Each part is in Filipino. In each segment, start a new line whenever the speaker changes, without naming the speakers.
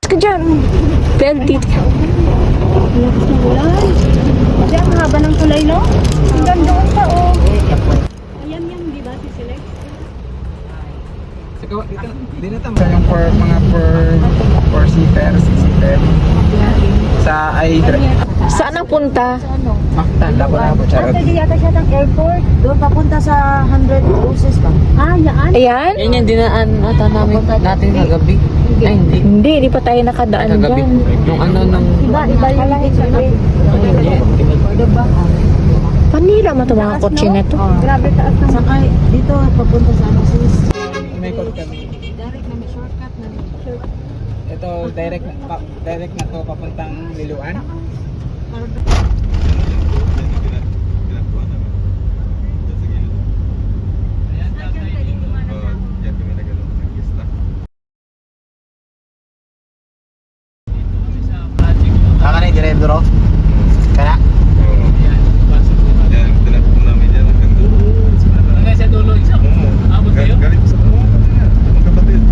Ka dyan. Pwede.
Diyan, haba ng tulay, no? Hanggang doon pa, oh. Ayan yan, di ba, si Select?
Di na tama yung for seater, six-seater. Sa
Saan ang punta?
Tanda ko na po, charot.
Pwede yata siya ng airport. Doon papunta sa 100 Roses ba? Ah, yan.
Ayan?
Yan yung dinaan ata natin kagabi. Ay, hindi.
Hindi pa tayo nakadaan
Kagabi.
dyan.
Yung ano nung...
Iba yung itinerary. Diba?
Panira mo ito mga kotse na to.
Grabe taas ng...
Saka dito papunta sa ano sis.
May call kami.
Direct na may shortcut na.
Ito, direct na to papuntang Liluan.
Saka na yung diretro? Kaya?
Hanggang sa dulo isang abot kayo?
Galit sa kapatid.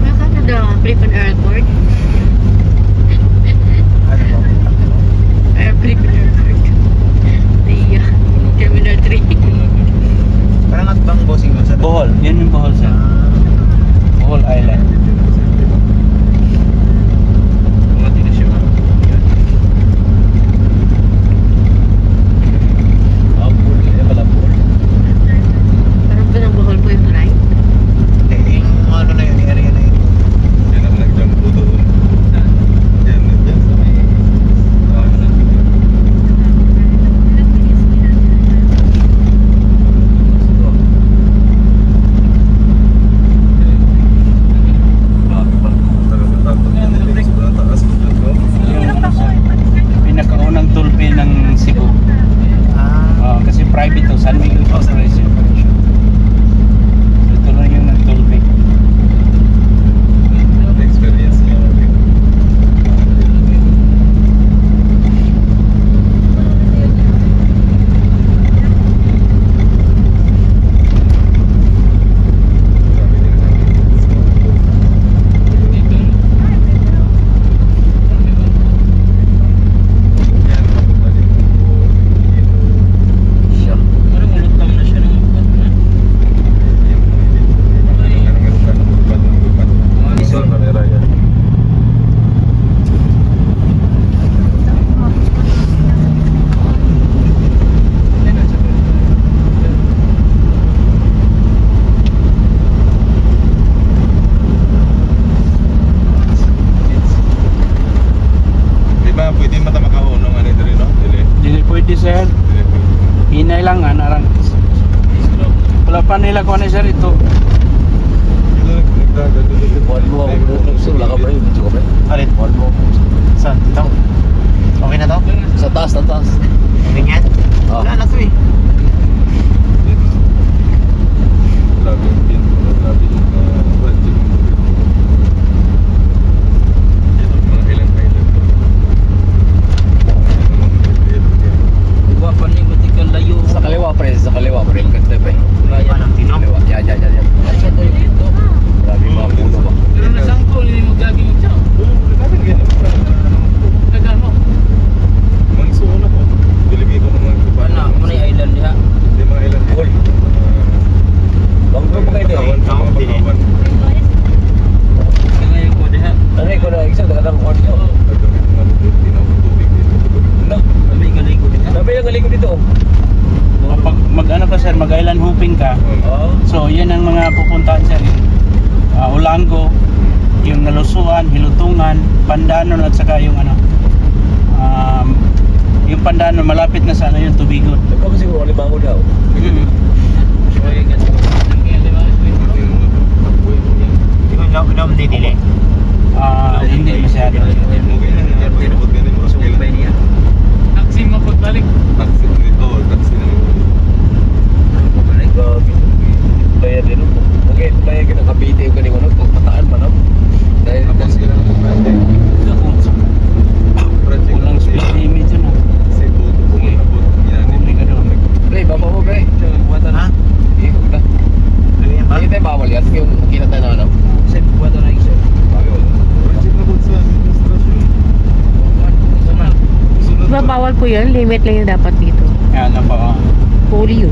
Nakakada, Philippine Airport.
Ano ba?
Philippine Airport. Iya, Terminal 3.
Parang at bang bossing mo sa
Bohol. Yan yung Bohol sa Bohol Island.
Parang ba ng Bohol po yung right?
yung ano na yun, yung area na yun.
Yan ang nag-jump doon. Yan sa may... sobrang taas ko dito.
Pinakaunang tulpe ng Cebu. Kasi private to, San Miguel Corporation. So ito lang yung nagtulpe.
Experience niya.
Parang ulot lang na siya ng upat na.
Diba, pwede mata makahunong ano ito rin, no?
Dili pwede sir. Hinay lang nga narang. Wala pa nila kung ano sir ito.
Wala ka ba yun? Alin? Saan? Dito? Okay na to?
Sa taas, sa taas.
Ganyan? Wala na to eh.
Grabe yung pin, grabe yung budget. Yan ang mga ilang island to.
Diba paningot ikan layo.
Sa kaliwa pre, ganda ba eh?
Bayan.
Kaliwa, yan.
At sa tayo dito.
Grabe mga puno ba?
Pero nasangkol, hindi mo gagawin yung tiyaw.
Grabe yung
Tagal mo.
Mansuon ako. Biligay ko ng mga kupa.
Wala, muna yung island diha.
Hindi mga ilan.
Uy. Bang ko pa kayo
Bakawan,
din.
mga bakawan.
Ngayon ko diha.
Tanay ko na, isa dagatang audio.
Nagdamit mga lubot, tinawag tubig dito.
No,
Kami galigo diha.
sabi yung galing ko dito.
Kapag mag-ano ka sir, mag-island hopping ka.
Oo.
So, yan ang mga pupuntahan sir. Ulango, yung Nalusuan, Hilutungan, Pandanon at saka yung ano. Yung Pandanon malapit na sa ano yung Tubigon.
Ikaw ba siguro ulit bango daw? Ikaw hindi dili.
Hindi masyado. Taxi mo pagbalik.
Taxi dito, taxi na
Grabe. Bayad din ako. Okay, bayad ka ng Cavite yung ganun. Pagpataan pa no? Dahil
Tapos kailangan mo project.
Walang speed limit yun ah.
Cebu, pumunta po. Yan.
Huli ka doon.
Pre, baba mo pre.
Ha?
Eh, huwag na.
po yan, limit lang yung dapat dito.
Yan na po.
Polio.